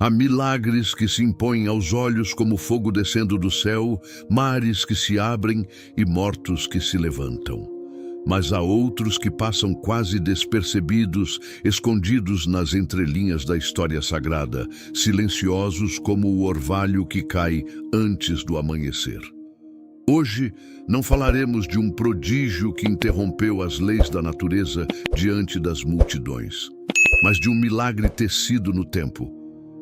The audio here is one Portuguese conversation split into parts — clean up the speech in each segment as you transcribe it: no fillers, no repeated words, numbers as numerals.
Há milagres que se impõem aos olhos como fogo descendo do céu, mares que se abrem e mortos que se levantam. Mas há outros que passam quase despercebidos, escondidos nas entrelinhas da história sagrada, silenciosos como o orvalho que cai antes do amanhecer. Hoje não falaremos de um prodígio que interrompeu as leis da natureza diante das multidões, mas de um milagre tecido no tempo,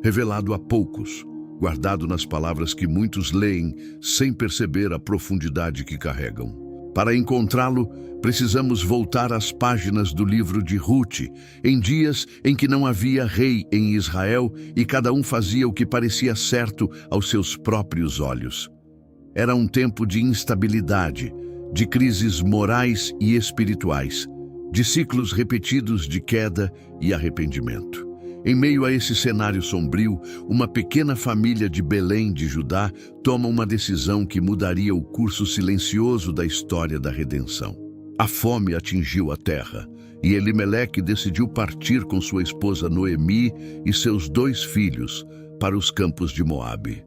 revelado a poucos, guardado nas palavras que muitos leem sem perceber a profundidade que carregam. Para encontrá-lo, precisamos voltar às páginas do livro de Ruth, em dias em que não havia rei em Israel e cada um fazia o que parecia certo aos seus próprios olhos. Era um tempo de instabilidade, de crises morais e espirituais, de ciclos repetidos de queda e arrependimento. Em meio a esse cenário sombrio, uma pequena família de Belém de Judá toma uma decisão que mudaria o curso silencioso da história da redenção. A fome atingiu a terra e Elimeleque decidiu partir com sua esposa Noemi e seus 2 filhos para os campos de Moabe.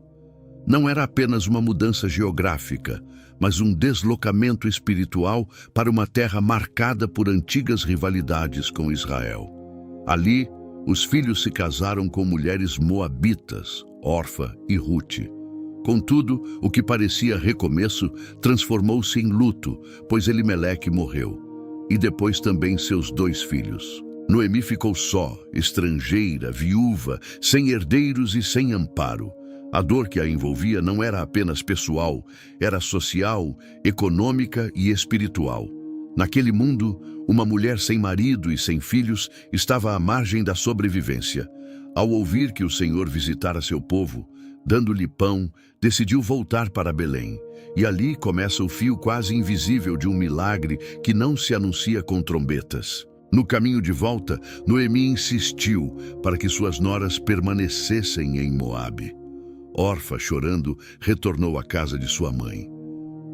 Não era apenas uma mudança geográfica, mas um deslocamento espiritual para uma terra marcada por antigas rivalidades com Israel. Ali, os filhos se casaram com mulheres moabitas, Orfa e Ruth. Contudo, o que parecia recomeço transformou-se em luto, pois Elimeleque morreu, e depois também seus 2 filhos. Noemi ficou só, estrangeira, viúva, sem herdeiros e sem amparo. A dor que a envolvia não era apenas pessoal, era social, econômica e espiritual. Naquele mundo, uma mulher sem marido e sem filhos estava à margem da sobrevivência. Ao ouvir que o Senhor visitara seu povo, dando-lhe pão, decidiu voltar para Belém. E ali começa o fio quase invisível de um milagre que não se anuncia com trombetas. No caminho de volta, Noemi insistiu para que suas noras permanecessem em Moabe. Orfa, chorando, retornou à casa de sua mãe.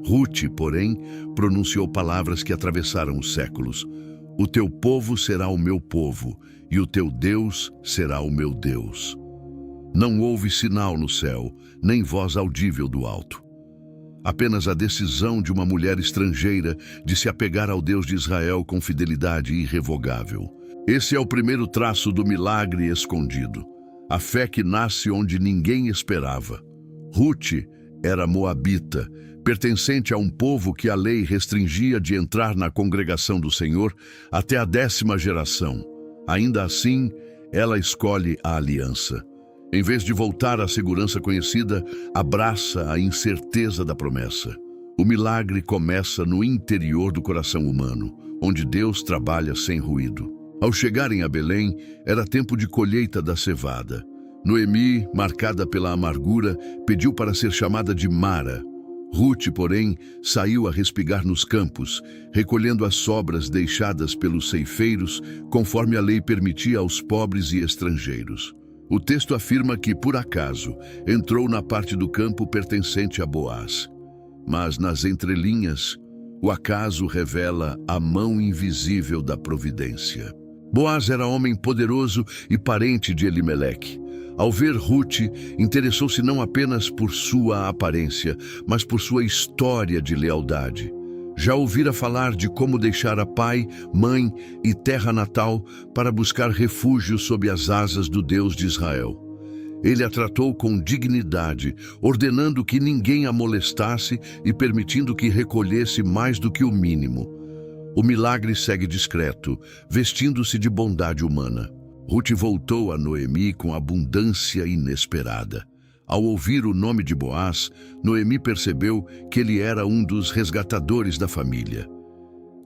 Ruth, porém, pronunciou palavras que atravessaram os séculos. O teu povo será o meu povo, e o teu Deus será o meu Deus. Não houve sinal no céu, nem voz audível do alto. Apenas a decisão de uma mulher estrangeira de se apegar ao Deus de Israel com fidelidade irrevogável. Esse é o primeiro traço do milagre escondido. A fé que nasce onde ninguém esperava. Ruth era moabita, pertencente a um povo que a lei restringia de entrar na congregação do Senhor até a 10ª geração. Ainda assim, ela escolhe a aliança. Em vez de voltar à segurança conhecida, abraça a incerteza da promessa. O milagre começa no interior do coração humano, onde Deus trabalha sem ruído. Ao chegarem a Belém, era tempo de colheita da cevada. Noemi, marcada pela amargura, pediu para ser chamada de Mara. Ruth, porém, saiu a respigar nos campos, recolhendo as sobras deixadas pelos ceifeiros, conforme a lei permitia aos pobres e estrangeiros. O texto afirma que, por acaso, entrou na parte do campo pertencente a Boaz. Mas, nas entrelinhas, o acaso revela a mão invisível da providência. Boaz era homem poderoso e parente de Elimeleque. Ao ver Ruth, interessou-se não apenas por sua aparência, mas por sua história de lealdade. Já ouvira falar de como deixara pai, mãe e terra natal para buscar refúgio sob as asas do Deus de Israel. Ele a tratou com dignidade, ordenando que ninguém a molestasse e permitindo que recolhesse mais do que o mínimo. O milagre segue discreto, vestindo-se de bondade humana. Ruth voltou a Noemi com abundância inesperada. Ao ouvir o nome de Boaz, Noemi percebeu que ele era um dos resgatadores da família.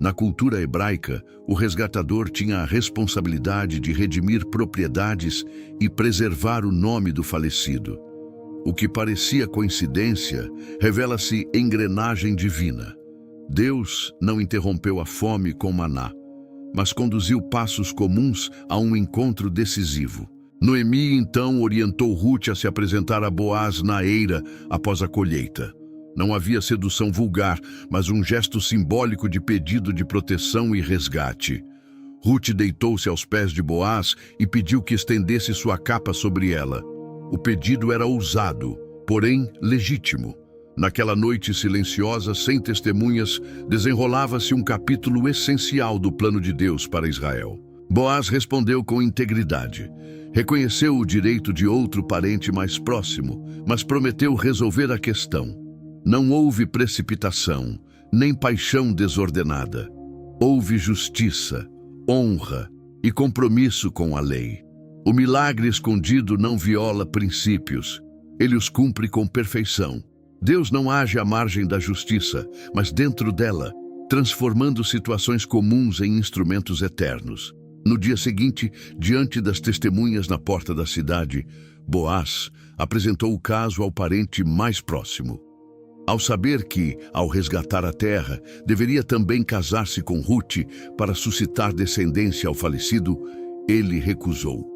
Na cultura hebraica, o resgatador tinha a responsabilidade de redimir propriedades e preservar o nome do falecido. O que parecia coincidência revela-se engrenagem divina. Deus não interrompeu a fome com maná, mas conduziu passos comuns a um encontro decisivo. Noemi, então, orientou Ruth a se apresentar a Boaz na eira após a colheita. Não havia sedução vulgar, mas um gesto simbólico de pedido de proteção e resgate. Ruth deitou-se aos pés de Boaz e pediu que estendesse sua capa sobre ela. O pedido era ousado, porém legítimo. Naquela noite silenciosa, sem testemunhas, desenrolava-se um capítulo essencial do plano de Deus para Israel. Boaz respondeu com integridade. Reconheceu o direito de outro parente mais próximo, mas prometeu resolver a questão. Não houve precipitação, nem paixão desordenada. Houve justiça, honra e compromisso com a lei. O milagre escondido não viola princípios, ele os cumpre com perfeição. Deus não age à margem da justiça, mas dentro dela, transformando situações comuns em instrumentos eternos. No dia seguinte, diante das testemunhas na porta da cidade, Boaz apresentou o caso ao parente mais próximo. Ao saber que, ao resgatar a terra, deveria também casar-se com Rute para suscitar descendência ao falecido, ele recusou.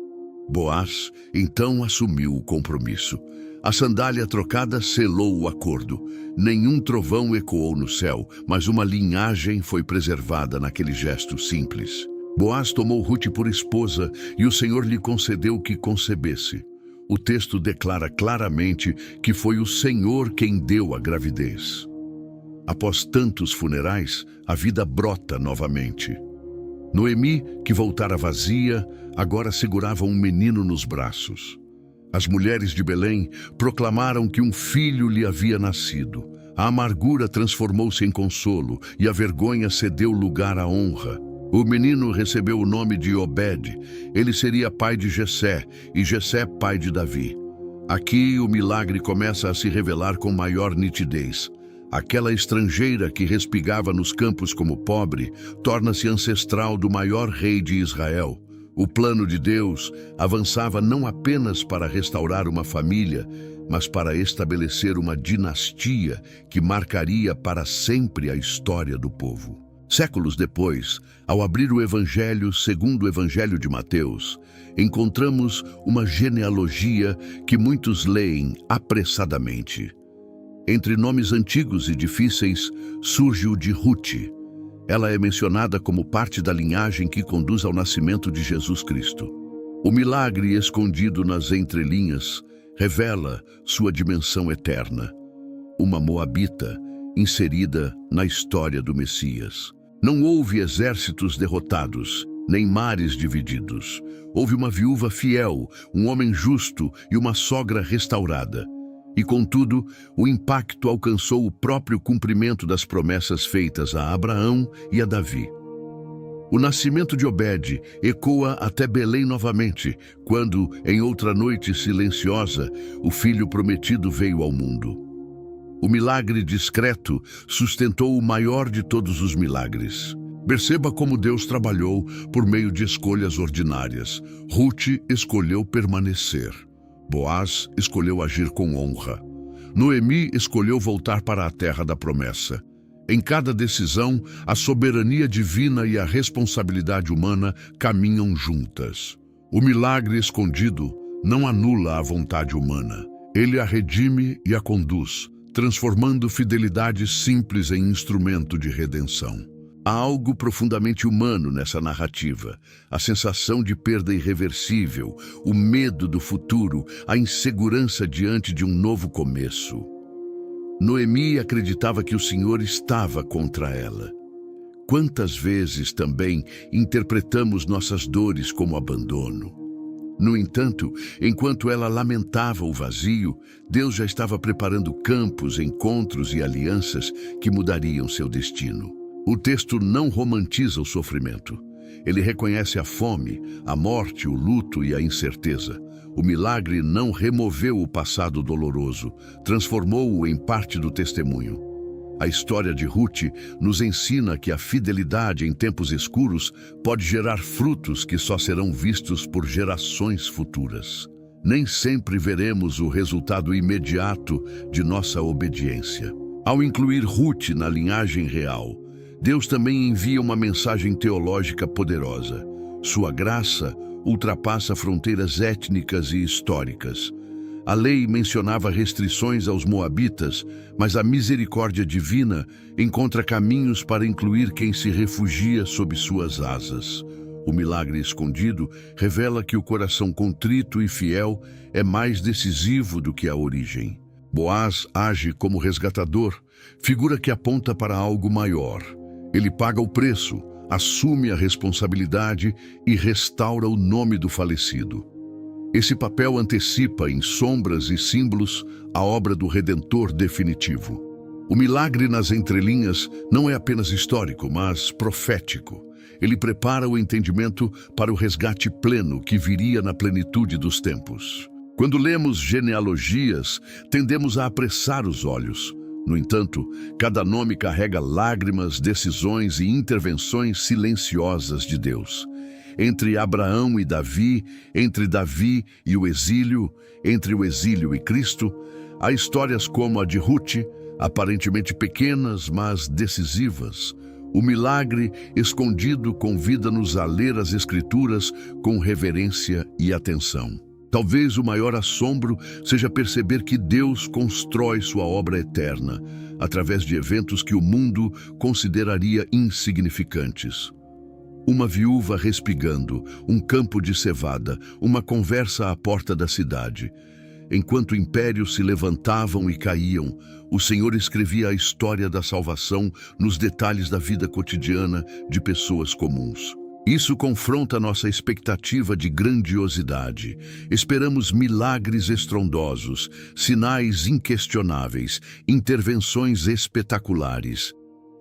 Boaz então assumiu o compromisso. A sandália trocada selou o acordo. Nenhum trovão ecoou no céu, mas uma linhagem foi preservada naquele gesto simples. Boaz tomou Rute por esposa e o Senhor lhe concedeu que concebesse. O texto declara claramente que foi o Senhor quem deu a gravidez. Após tantos funerais, a vida brota novamente. Noemi, que voltara vazia, agora segurava um menino nos braços. As mulheres de Belém proclamaram que um filho lhe havia nascido. A amargura transformou-se em consolo e a vergonha cedeu lugar à honra. O menino recebeu o nome de Obed. Ele seria pai de Jessé e Jessé pai de Davi. Aqui o milagre começa a se revelar com maior nitidez. Aquela estrangeira que respigava nos campos como pobre torna-se ancestral do maior rei de Israel. O plano de Deus avançava não apenas para restaurar uma família, mas para estabelecer uma dinastia que marcaria para sempre a história do povo. Séculos depois, ao abrir o Evangelho segundo o Evangelho de Mateus, encontramos uma genealogia que muitos leem apressadamente. Entre nomes antigos e difíceis, surge o de Rute. Ela é mencionada como parte da linhagem que conduz ao nascimento de Jesus Cristo. O milagre escondido nas entrelinhas revela sua dimensão eterna. Uma moabita inserida na história do Messias. Não houve exércitos derrotados, nem mares divididos. Houve uma viúva fiel, um homem justo e uma sogra restaurada. E, contudo, o impacto alcançou o próprio cumprimento das promessas feitas a Abraão e a Davi. O nascimento de Obed ecoa até Belém novamente, quando, em outra noite silenciosa, o filho prometido veio ao mundo. O milagre discreto sustentou o maior de todos os milagres. Perceba como Deus trabalhou por meio de escolhas ordinárias. Rute escolheu permanecer. Boaz escolheu agir com honra. Noemi escolheu voltar para a terra da promessa. Em cada decisão, a soberania divina e a responsabilidade humana caminham juntas. O milagre escondido não anula a vontade humana. Ele a redime e a conduz, transformando fidelidade simples em instrumento de redenção. Há algo profundamente humano nessa narrativa, a sensação de perda irreversível, o medo do futuro, a insegurança diante de um novo começo. Noemi acreditava que o Senhor estava contra ela. Quantas vezes também interpretamos nossas dores como abandono? No entanto, enquanto ela lamentava o vazio, Deus já estava preparando campos, encontros e alianças que mudariam seu destino. O texto não romantiza o sofrimento. Ele reconhece a fome, a morte, o luto e a incerteza. O milagre não removeu o passado doloroso, transformou-o em parte do testemunho. A história de Rute nos ensina que a fidelidade em tempos escuros pode gerar frutos que só serão vistos por gerações futuras. Nem sempre veremos o resultado imediato de nossa obediência. Ao incluir Rute na linhagem real, Deus também envia uma mensagem teológica poderosa. Sua graça ultrapassa fronteiras étnicas e históricas. A lei mencionava restrições aos moabitas, mas a misericórdia divina encontra caminhos para incluir quem se refugia sob suas asas. O milagre escondido revela que o coração contrito e fiel é mais decisivo do que a origem. Boaz age como resgatador, figura que aponta para algo maior. Ele paga o preço, assume a responsabilidade e restaura o nome do falecido. Esse papel antecipa, em sombras e símbolos, a obra do Redentor definitivo. O milagre nas entrelinhas não é apenas histórico, mas profético. Ele prepara o entendimento para o resgate pleno que viria na plenitude dos tempos. Quando lemos genealogias, tendemos a apressar os olhos. No entanto, cada nome carrega lágrimas, decisões e intervenções silenciosas de Deus. Entre Abraão e Davi, entre Davi e o exílio, entre o exílio e Cristo, há histórias como a de Ruth, aparentemente pequenas, mas decisivas. O milagre escondido convida-nos a ler as Escrituras com reverência e atenção. Talvez o maior assombro seja perceber que Deus constrói sua obra eterna, através de eventos que o mundo consideraria insignificantes. Uma viúva respigando, um campo de cevada, uma conversa à porta da cidade. Enquanto impérios se levantavam e caíam, o Senhor escrevia a história da salvação nos detalhes da vida cotidiana de pessoas comuns. Isso confronta nossa expectativa de grandiosidade. Esperamos milagres estrondosos, sinais inquestionáveis, intervenções espetaculares.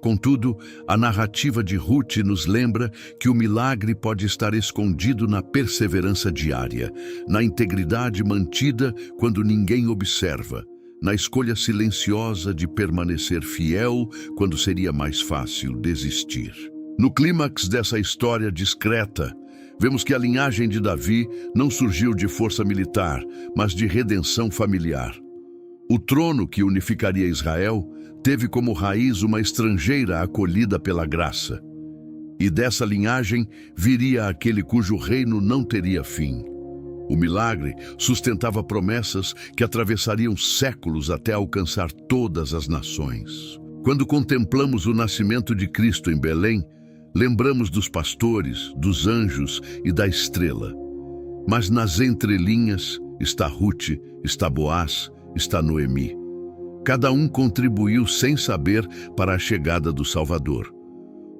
Contudo, a narrativa de Ruth nos lembra que o milagre pode estar escondido na perseverança diária, na integridade mantida quando ninguém observa, na escolha silenciosa de permanecer fiel quando seria mais fácil desistir. No clímax dessa história discreta, vemos que a linhagem de Davi não surgiu de força militar, mas de redenção familiar. O trono que unificaria Israel teve como raiz uma estrangeira acolhida pela graça. E dessa linhagem viria aquele cujo reino não teria fim. O milagre sustentava promessas que atravessariam séculos até alcançar todas as nações. Quando contemplamos o nascimento de Cristo em Belém, lembramos dos pastores, dos anjos e da estrela. Mas nas entrelinhas está Ruth, está Boaz, está Noemi. Cada um contribuiu sem saber para a chegada do Salvador.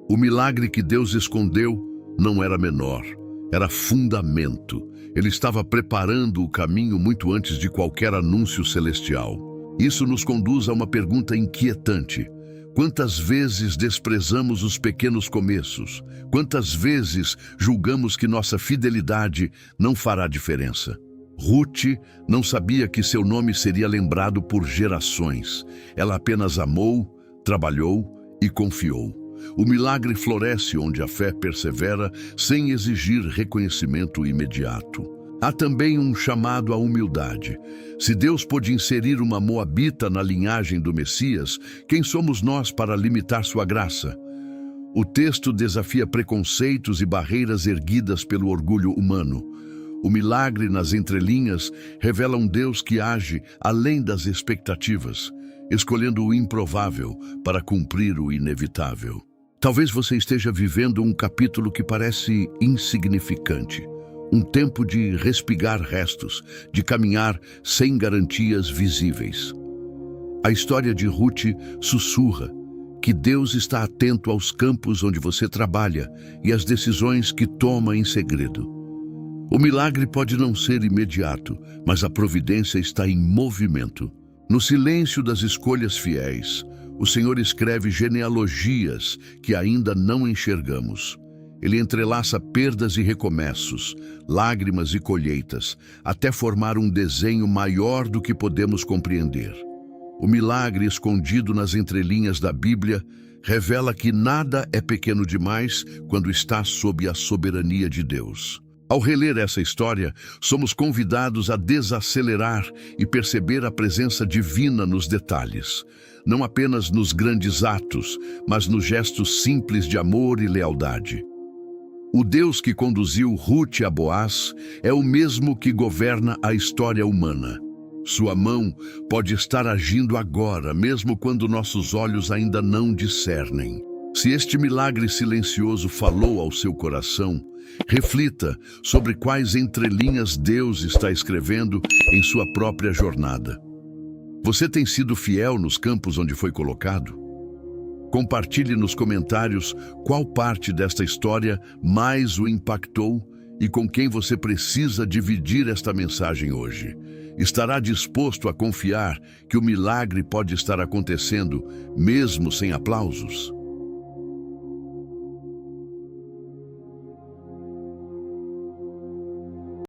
O milagre que Deus escondeu não era menor, era fundamento. Ele estava preparando o caminho muito antes de qualquer anúncio celestial. Isso nos conduz a uma pergunta inquietante. Quantas vezes desprezamos os pequenos começos? Quantas vezes julgamos que nossa fidelidade não fará diferença? Ruth não sabia que seu nome seria lembrado por gerações. Ela apenas amou, trabalhou e confiou. O milagre floresce onde a fé persevera sem exigir reconhecimento imediato. Há também um chamado à humildade. Se Deus pôde inserir uma moabita na linhagem do Messias, quem somos nós para limitar sua graça? O texto desafia preconceitos e barreiras erguidas pelo orgulho humano. O milagre nas entrelinhas revela um Deus que age além das expectativas, escolhendo o improvável para cumprir o inevitável. Talvez você esteja vivendo um capítulo que parece insignificante, um tempo de respigar restos, de caminhar sem garantias visíveis. A história de Ruth sussurra que Deus está atento aos campos onde você trabalha e às decisões que toma em segredo. O milagre pode não ser imediato, mas a providência está em movimento. No silêncio das escolhas fiéis, o Senhor escreve genealogias que ainda não enxergamos. Ele entrelaça perdas e recomeços, lágrimas e colheitas, até formar um desenho maior do que podemos compreender. O milagre escondido nas entrelinhas da Bíblia revela que nada é pequeno demais quando está sob a soberania de Deus. Ao reler essa história, somos convidados a desacelerar e perceber a presença divina nos detalhes, não apenas nos grandes atos, mas nos gestos simples de amor e lealdade. O Deus que conduziu Ruth a Boaz é o mesmo que governa a história humana. Sua mão pode estar agindo agora, mesmo quando nossos olhos ainda não discernem. Se este milagre silencioso falou ao seu coração, reflita sobre quais entrelinhas Deus está escrevendo em sua própria jornada. Você tem sido fiel nos campos onde foi colocado? Compartilhe nos comentários qual parte desta história mais o impactou e com quem você precisa dividir esta mensagem hoje. Estará disposto a confiar que o milagre pode estar acontecendo mesmo sem aplausos?